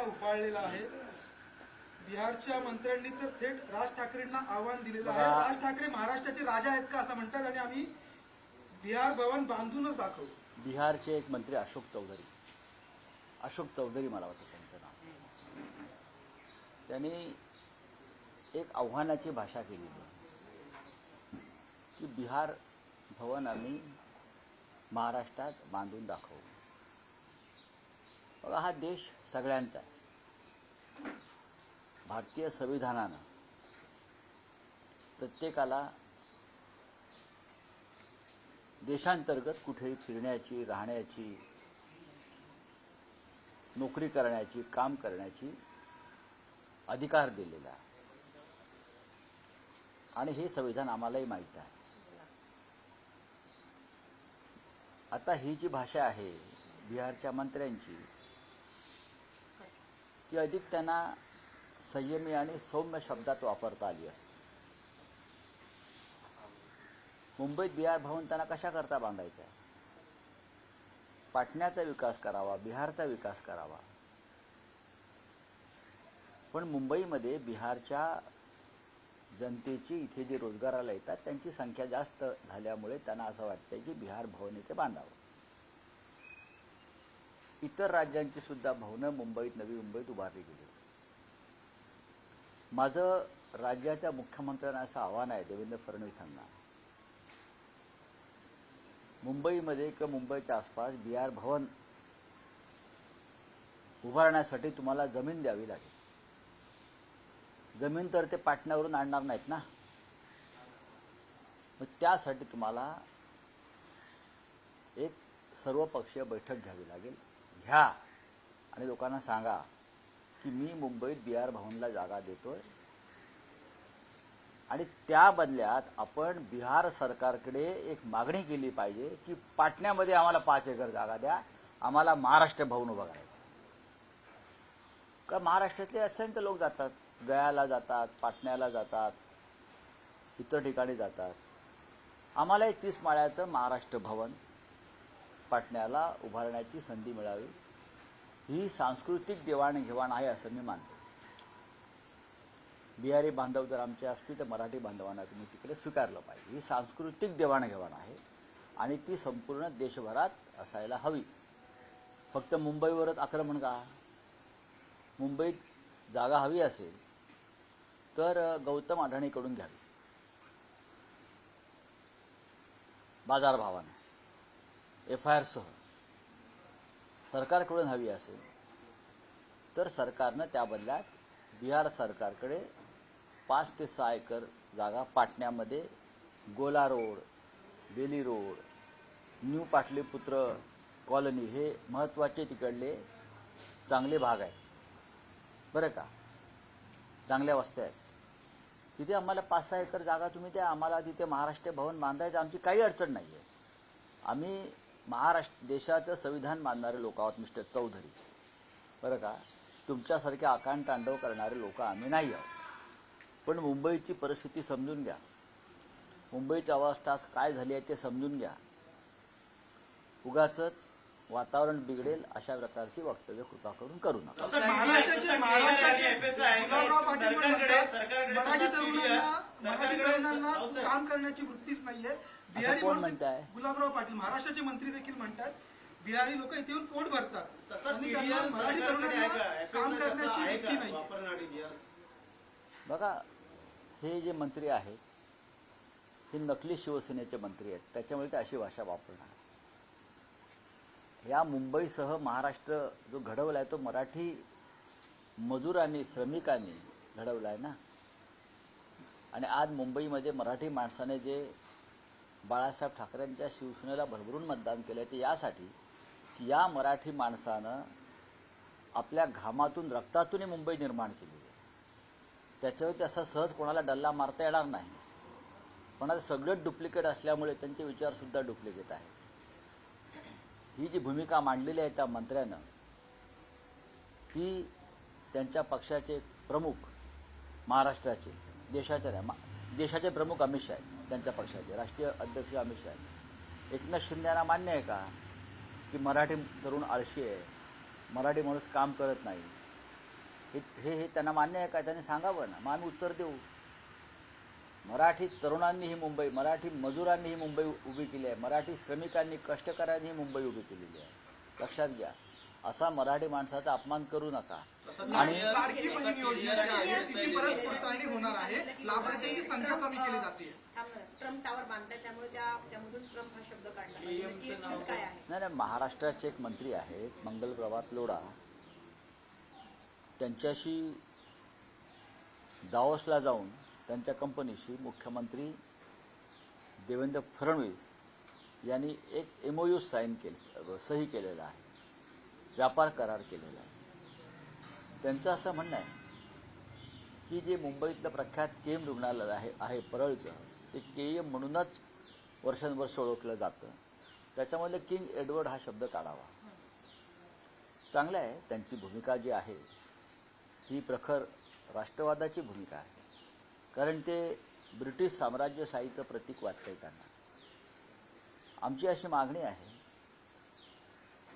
उफाळलेला आहे. बिहारच्या मंत्र्यांनी तर थेट राज ठाकरेंना आव्हान दिलेलं आहे. राज ठाकरे महाराष्ट्राचे राजा आहेत का असं म्हणतात आणि आम्ही बिहार भवन बांधूनच दाखवू. बिहारचे एक मंत्री अशोक चौधरी मला वाटतं त्यांचं नाव, त्यांनी एक आव्हानाची भाषा केलेली आहे की बिहार भवन आम्ही महाराष्ट्रात बांधून दाखवू. बघा, हा देश सगळ्यांचा आहे. भारतीय संविधानानं प्रत्येकाला देशांतर्गत कुठेही फिरण्याची, राहण्याची, नोकरी करण्याची, काम करण्याची अधिकार दिलेला आहे आणि हे संविधान आम्हालाही माहीत आहे. आता ही जी भाषा आहे बिहारच्या मंत्र्यांची, ती अधिक त्यांना संयमी आणि सौम्य शब्दात वापरता आली असते. मुंबईत बिहार भवन त्यांना कशा करता बांधायचं आहे? पाटण्याचा विकास करावा, बिहारचा विकास करावा. पण मुंबईमध्ये बिहारच्या जनतेची इथे जे रोजगाराला येतात त्यांची संख्या जास्त झाल्यामुळे त्यांना असं वाटतंय की बिहार भवन इथे बांधावं. इतर राज्यांची सुद्धा भवनं मुंबईत, नवी मुंबईत उभारली गेली. माझं राज्याच्या मुख्यमंत्र्यांना असं आव्हान आहे, देवेंद्र फडणवीसांना, मुंबईमध्ये किंवा मुंबईच्या आसपास बिहार भवन उभारण्यासाठी तुम्हाला जमीन द्यावी लागेल. जमीन तर ते पाटण्यावरून आणणार नाहीत ना. मग त्यासाठी तुम्हाला एक सर्वपक्षीय बैठक घ्यावी लागेल. घ्या आणि लोकांना सांगा की मी मुंबईत बिहार भवनला जागा देतोय आणि त्या बदल्यात आपण बिहार सरकारकडे एक मागणी केली पाहिजे की पाटण्यामध्ये आम्हाला 5 एकर जागा द्या, आम्हाला महाराष्ट्र भवन उभं करायचं. का महाराष्ट्रातले असंख्य लोक जातात, गयाला जातात, पाटण्याला जातात, इतर ठिकाणी जातात. आम्हाला 30 माळ्याचं महाराष्ट्र भवन पाटण्याला उभारण्याची संधी मिळावी. ही सांस्कृतिक देवाणघेवाण आहे असं मी मानतो. बिहारी बांधव जर आमचे असतील तर मराठी बांधवांना तुम्ही तिकडे स्वीकारलं पाहिजे. ही सांस्कृतिक देवाणघेवाण आहे आणि ती संपूर्ण देशभरात असायला हवी. फक्त मुंबईवरच आक्रमण का? मुंबईत जागा हवी असेल तर गौतम अडाणीकडून घ्यावी बाजारभावाने, FIR सह. सरकारकडून हवी असेल तर सरकारनं त्या बदल्यात बिहार सरकारकडे 5 ते 6 एकर जागा पाटण्यामध्ये, Gola road, Bailey road, new Pataliputra colony हे महत्त्वाचे तिकडले चांगले भाग आहेत बरं का, चांगल्या वस्त्या आहेत. तिथे आम्हाला 5-6 एकर जागा तुम्ही द्या, आम्हाला तिथे महाराष्ट्र भवन बांधायचं, आमची काही अडचण नाही आहे. आम्ही महाराष्ट्र देशाचं संविधान मानणारे लोक आहोत मिस्टर चौधरी, बरं का. तुमच्यासारखे आकांड तांडव करणारे लोक आम्ही नाही आहोत. पण मुंबईची परिस्थिती समजून घ्या, मुंबईची अवस्था काय झाली आहे ते समजून घ्या. उगाचच वातावरण बिघडेल अशा प्रकारची वक्तव्य कृपा करून करू नका. काम करण्याची वृत्तीच नाहीये. असं कोण म्हणताय? गुलाबराव पाटील महाराष्ट्राचे मंत्री देखील म्हणतात बिहारी लोक इथे येऊन पोट भरतात. काम करण्याची वृत्ती नाही. बघा, हे जे मंत्री आहेत हे नकली शिवसेनेचे मंत्री आहेत, त्याच्यामुळे ते अशी भाषा वापरणार. या मुंबईसह महाराष्ट्र जो घडवला आहे तो मराठी मजुरांनी, श्रमिकांनी घडवला आहे ना. आणि आज मुंबईमध्ये मराठी माणसाने जे बाळासाहेब ठाकरेंच्या शिवसेनेला भरभरून मतदान केलं ते यासाठी की या मराठी माणसानं आपल्या घामातून, रक्तातून मुंबई निर्माण केली आहे. त्याच्यावर असं सहज कोणाला डल्ला मारता येणार नाही. पण आता सगळं डुप्लिकेट असल्यामुळे त्यांचे विचारसुद्धा डुप्लिकेट आहे. ही जी भूमिका मांडलेली आहे त्या मंत्र्यानं, ती त्यांच्या पक्षाचे प्रमुख महाराष्ट्राचे, देशाचे प्रमुख अमित शहा आहेत, त्यांच्या पक्षाचे राष्ट्रीय अध्यक्ष अमित शहा आहेत. एकनाथ शिंदेना मान्य आहे का की मराठी तरुण आळशी आहे, मराठी माणूस काम करत नाही, हे त्यांना मान्य आहे का? त्यांनी सांगावं ना, मग आम्ही उत्तर देऊ. मराठी तरुणांनी ही मुंबई, मराठी मजुरांनी ही मुंबई उभी केली आहे, मराठी श्रमिकांनी, कष्टकऱ्यांनी ही मुंबई उभी केलेली आहे. लक्षात घ्या, असा मराठी माणसाचा अपमान करू नका. आणि लाडकी बहीण योजना जी आहे तिची परत पडताळणी होणार आहे, लाभार्थ्यांची संख्या कमी केली जाते. ट्रम्प टावर बांधताय, त्यामुळे त्यामधून ट्रम्प हा शब्द काढला पाहिजे. नक्की हित काय आहे? नाही, महाराष्ट्राचे एक मंत्री आहेत मंगल प्रभात लोढा, त्यांच्याशी दावोसला जाऊन त्यांच्या कंपनीशी मुख्यमंत्री देवेंद्र फडणवीस यांनी एक MOU सही केलेला आहे, व्यापार करार केलेला आहे. त्यांचं असं म्हणणं आहे की जे मुंबईतलं प्रख्यात केम रुग्णालय आहे परळचं, ते KM म्हणूनच वर्षानुवर्ष ओळखलं जातं, त्याच्यामध्ये किंग एडवर्ड हा शब्द काढावा. चांगलं आहे, त्यांची भूमिका जी आहे ही प्रखर राष्ट्रवादाची भूमिका आहे, कारण ते ब्रिटिश साम्राज्यशाहीचं प्रतीक वाटतंय त्यांना. आमची अशी मागणी आहे,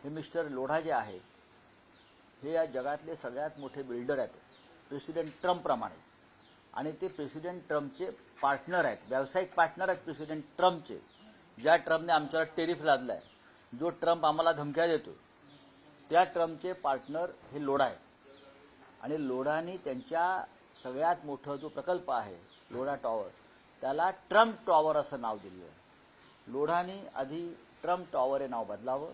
हे मिस्टर लोढा जे आहेत हे या जगातले सगळ्यात मोठे बिल्डर आहेत प्रेसिडेंट ट्रम्पप्रमाणे, आणि ते प्रेसिडेंट ट्रम्पचे पार्टनर आहेत, व्यावसायिक पार्टनर आहेत प्रेसिडेंट ट्रम्पचे. ज्या ट्रम्पने आमच्यावर टेरिफ लादलाय, जो ट्रम्प आम्हाला धमक्या देतो, त्या ट्रम्पचे पार्टनर हे लोढा आहे. आणि लोढानी त्यांच्या सगळ्यात मोठं जो प्रकल्प आहे लोढा टॉवर, त्याला ट्रम्प टॉवर असं नाव दिलं आहे. लोढानी आधी ट्रम्प टॉवर हे नाव बदलावं,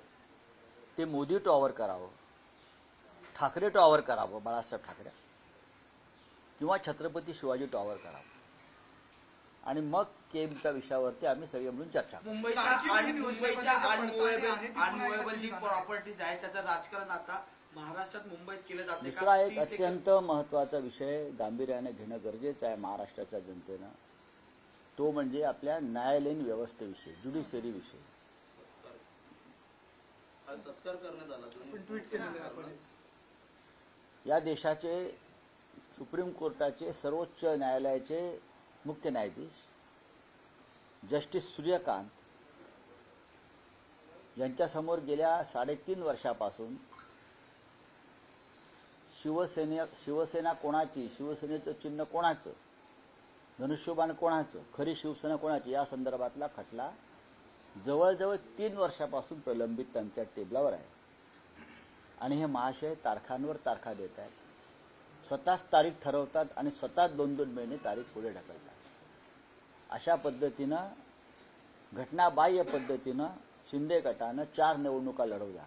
ते मोदी टॉवर करावं, ठाकरे टॉवर करावं, बाळासाहेब ठाकरे, किंवा छत्रपती शिवाजी टॉवर करावं, आणि मग केमच्या विषयावरती आम्ही सगळे मिळून चर्चा करू. मुंबईच्या अनमोवेबल जी प्रॉपर्टीज आहेत त्याचं राजकारण आता महाराष्ट्रात मुंबईत केलं जाते. दुसरा एक अत्यंत महत्वाचा विषय गांभीर्याने घेणं गरजेचं आहे महाराष्ट्राच्या जनतेनं, तो म्हणजे आपल्या न्यायालयीन व्यवस्थेविषयी, ज्युडिशरी विषयी. सत्कार करण्यात आला, ट्विट केलेलं आहे आपण. या देशाचे सुप्रीम कोर्टाचे सर्वोच्च न्यायालयाचे मुख्य न्यायाधीश जस्टिस सूर्यकांत यांच्यासमोर गेल्या 3.5 वर्षापासून शिवसेना कोणाची, शिवसेनेचं चिन्ह कोणाचं, धनुष्यबाण कोणाचं, खरी शिवसेना कोणाची, या संदर्भातला खटला जवळजवळ 3 वर्षापासून प्रलंबित त्यांच्या टेबलावर आहे. आणि हे महाशय तारखांवर तारखा देत आहेत, स्वतःच तारीख ठरवतात आणि स्वतःच 2-2 महिने तारीख पुढे ढकलतात. अशा पद्धतीनं घटनाबाह्य पद्धतीनं शिंदे गटानं 4 निवडणुका लढवल्या.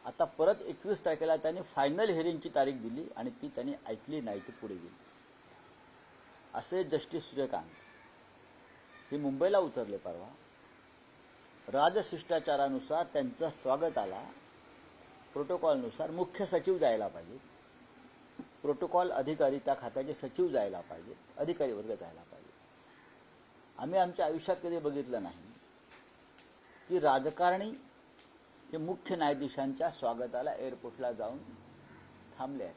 आता परत 21 तारखेला त्यांनी फायनल हिअरिंगची तारीख दिली आणि ती त्यांनी ऐकली नाही, ती पुढे गेली. असे जस्टिस सूर्यकांत हे मुंबईला उतरले परवा. राजशिष्टाचारानुसार त्यांचं स्वागताला प्रोटोकॉलनुसार मुख्य सचिव जायला पाहिजे, प्रोटोकॉल अधिकारी त्या खात्याचे सचिव जायला पाहिजे, अधिकारी वर्ग जायला पाहिजे. आम्ही आमच्या आयुष्यात कधी बघितलं नाही की राजकारणी हे मुख्य न्यायाधीशांच्या स्वागताला एअरपोर्टला जाऊन थांबले आहेत.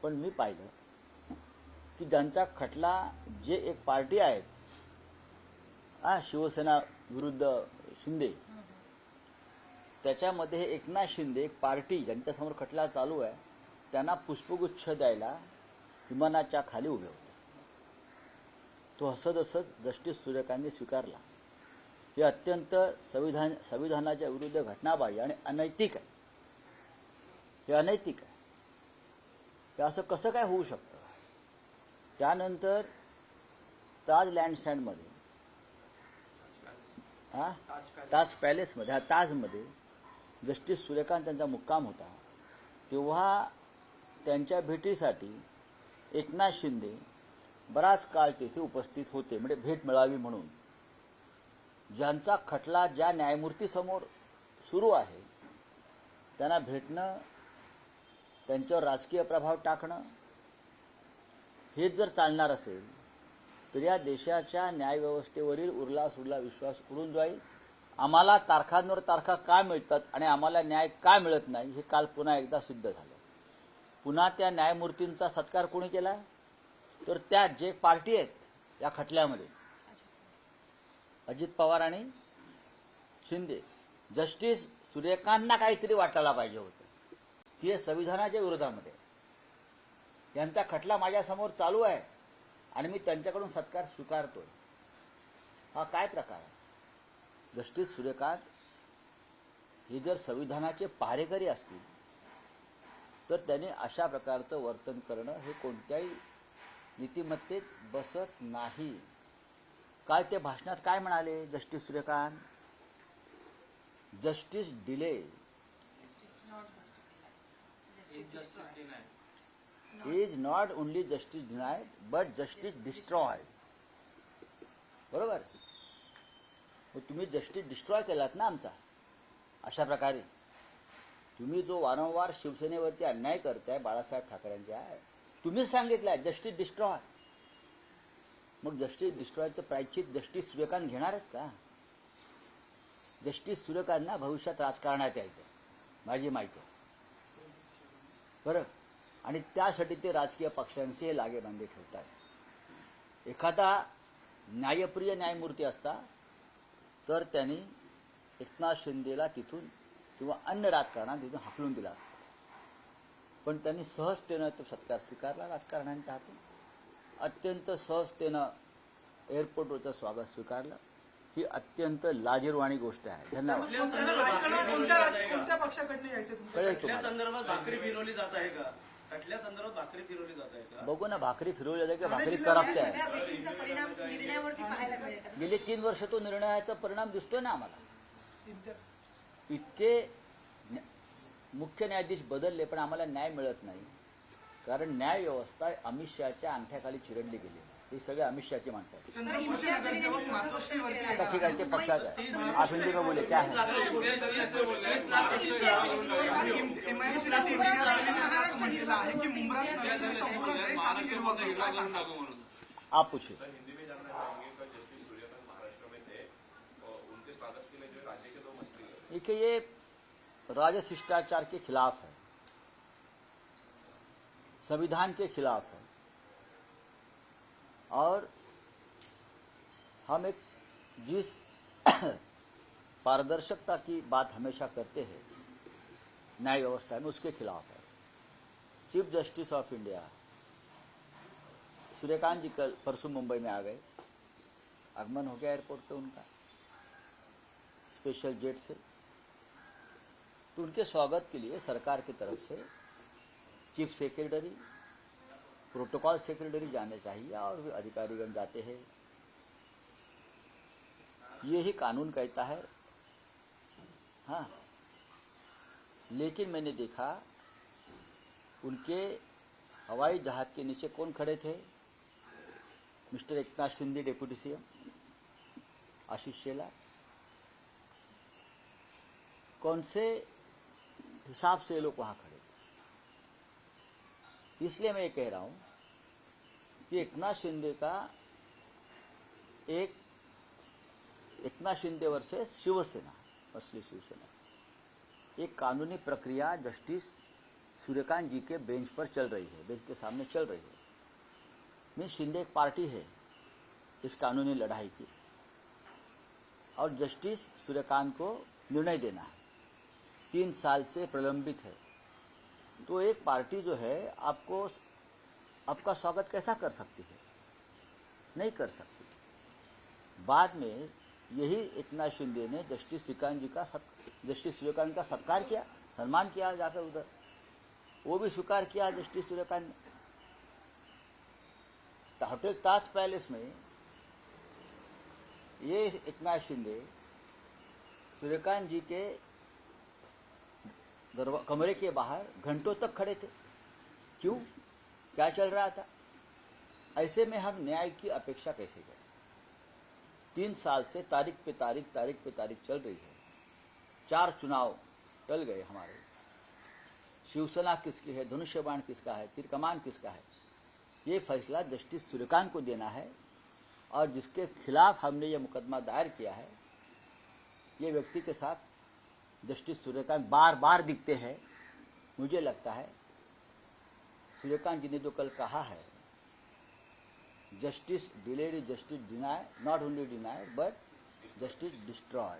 पण मी पाहिलं की ज्यांचा खटला, जे एक पार्टी आहेत, शिवसेना विरुद्ध शिंदे, त्याच्यामध्ये हे एकनाथ शिंदे एक पार्टी ज्यांच्यासमोर खटला चालू आहे, त्यांना पुष्पगुच्छ द्यायला विमानाच्या खाली उभे होते. तो हसत हसत जस्टिस सूर्यकांतने स्वीकारला. हे अत्यंत संविधानाच्या विरुद्ध घटनाबाह्य आणि अनैतिक आहे. हे अनैतिक आहे. हे असं कसं काय होऊ शकतं? त्यानंतर ताज लँडस्टँडमध्ये, ताज पॅलेसमध्ये, ताजमध्ये जस्टिस सूर्यकांत त्यांचा मुक्काम होता, तेव्हा त्यांच्या भेटीसाठी एकनाथ शिंदे बराच काळ तेथे उपस्थित होते, म्हणजे भेट मिळावी म्हणून. ज्यांचा खटला ज्या न्यायमूर्तीसमोर सुरू आहे त्यांना भेटणं, त्यांच्यावर राजकीय प्रभाव टाकणं, हे जर चालणार असेल तर या देशाच्या न्यायव्यवस्थेवरील उरला सुरला विश्वास उडून जाईल. आम्हाला तारखांवर तारखा का मिळतात आणि आम्हाला न्याय का मिळत नाही हे काल पुन्हा एकदा सिद्ध झालं. पुन्हा त्या न्यायमूर्तींचा सत्कार कोणी केला? तर त्या जे पार्टी आहेत या खटल्यामध्ये, अजित पवार आणि शिंदे. जस्टिस सूर्यकांतना काहीतरी वाटायला पाहिजे होतं. की हे संविधानाच्या विरोधामध्ये यांचा खटला माझ्यासमोर चालू आहे आणि मी त्यांच्याकडून सत्कार स्वीकारतोय. हा काय प्रकार आहे? जस्टिस सूर्यकांत हे जर संविधानाचे पहारेकरी असतील तर त्याने अशा प्रकारचं वर्तन करणं हे कोणत्याही नीतिमत्तेत बसत नाही. काय ते भाषणात काय म्हणाले justice Suryakant? Justice delay is not only justice डिनायड but justice destroyed. बरोबर? मग तुम्ही जस्टिस डिस्ट्रॉय केलात ना आमचा. अशा प्रकारे तुम्ही जो वारंवार शिवसेनेवरती अन्याय करताय बाळासाहेब ठाकरेंच्या, तुम्हीच सांगितलंय जस्टिस डिस्ट्रॉय. मग जस्टिस डिस्ट्रॉयचं प्रायश्चित जस्टिस सूर्यकांत घेणार आहेत का? जस्टिस सूर्यकांतना भविष्यात राजकारणात यायचं माझी माहिती आहे. बरं, आणि त्यासाठी ते राजकीय पक्षांशी हे लागेबांधे ठेवतात. एखादा न्यायप्रिय न्यायमूर्ती असता तर त्यांनी एकनाथ शिंदेला तिथून किंवा अन्य राजकारणात तिथून हाकलून दिला असता. पण त्यांनी सहजतेनं तो सत्कार स्वीकारला राजकारण्यांच्या हातून. अत्यंत सहजतेनं एअरपोर्टवरचं स्वागत स्वीकारलं. ही अत्यंत लाजिरवाणी गोष्ट आहे. धन्यवाद. कोणत्या पक्षाकडनं यायचं तुमच्या? कळेल तुम्हाला. संदर्भात भाकरी फिरवली जात आहे का? खटल्या संदर्भात भाकरी फिरवली जात आहे का? बघू ना, भाकरी फिरवली जाते की भाकरी करप्ट आहे. सगळ्या भेटींचा परिणाम निर्णयावरती पाहायला मिळेल का? गेले 3 वर्ष तो निर्णयाचा परिणाम दिसतोय ना आम्हाला. इतके मुख्य न्यायाधीश बदलले पण आम्हाला न्याय मिळत नाही. कारण न्याय व्यवस्था अमित शहाच्या अंगठ्याखाली चिरडली गेली. ही सगळे अमित शहाची माणसं आहेत. सर, इम्तियाज अली यांनी पुनर्घोषणा केलेलं आहे. ठीक आहे, ते पक्षात आहे. आप हिंदी में बोले क्या है? आप पूछिए. हिंदी में जानना चाहेंगे कि जस्टिस सूर्यकांत महाराष्ट्र में थे और उनके स्वागत के लिए जो राज्य के 2 मंत्री हैं, देखिए, ये राजशिष्टाचार के खिलाफ है, संविधान के खिलाफ है. और हम एक जिस पारदर्शिता की बात हमेशा करते हैं न्याय व्यवस्था में, उसके खिलाफ है. Chief justice of India Suryakant ji कल परसों मुंबई में आ गए. आगमन हो गया एयरपोर्ट पे उनका स्पेशल जेट से. तो उनके स्वागत के लिए सरकार की तरफ से चीफ सेक्रेटरी, प्रोटोकॉल सेक्रेटरी जाने चाहिए और भी अधिकारीगण जाते हैं. ये ही कानून कहता है. हाँ, लेकिन मैंने देखा उनके हवाई जहाज के नीचे कौन खड़े थे? Mister Eknath Shinde, deputy CM, Ashish Shelar. कौन से हिसाब से ये लोग वहां खड़े थे? इसलिए मैं ये कह रहा हूं कि एकनाथ शिंदे का एकनाथ शिंदे वर्सेस शिवसेना, असली शिवसेना, एक कानूनी प्रक्रिया जस्टिस सूर्यकांत जी के बेंच पर चल रही है, बेंच के सामने चल रही है. मीन्स शिंदे एक पार्टी है इस कानूनी लड़ाई की, और जस्टिस सूर्यकांत को निर्णय देना है. 3 साल से प्रलंबित है. तो एक पार्टी जो है आपका स्वागत कैसा कर सकती है? नहीं कर सकती. बाद में यही एकनाथ शिंदे ने जस्टिस सूर्यकांत का सत्कार किया, सम्मान किया जाकर उधर. वो भी स्वीकार किया जस्टिस सूर्यकांत ने. होटल ताज पैलेस में ये एकनाथ शिंदे सूर्यकांत जी के कमरे के बाहर घंटों तक खड़े थे. क्यों? क्या चल रहा था? ऐसे में हम न्याय की अपेक्षा कैसे करें? 3 साल से तारीख पे तारीख चल रही है. 4 चुनाव टल गए हमारे. शिवसेना किसकी है, धनुष्यबाण किसका है, तीर कमान किसका है, ये फैसला जस्टिस सूर्यकांत को देना है. और जिसके खिलाफ हमने ये मुकदमा दायर किया है, ये व्यक्ति के साथ जस्टिस सूर्यकांत बार बार दिखते हैं. मुझे लगता है सूर्यकांत जी ने जो कल कहा है, justice delayed, justice deny, not only deny but justice destroy.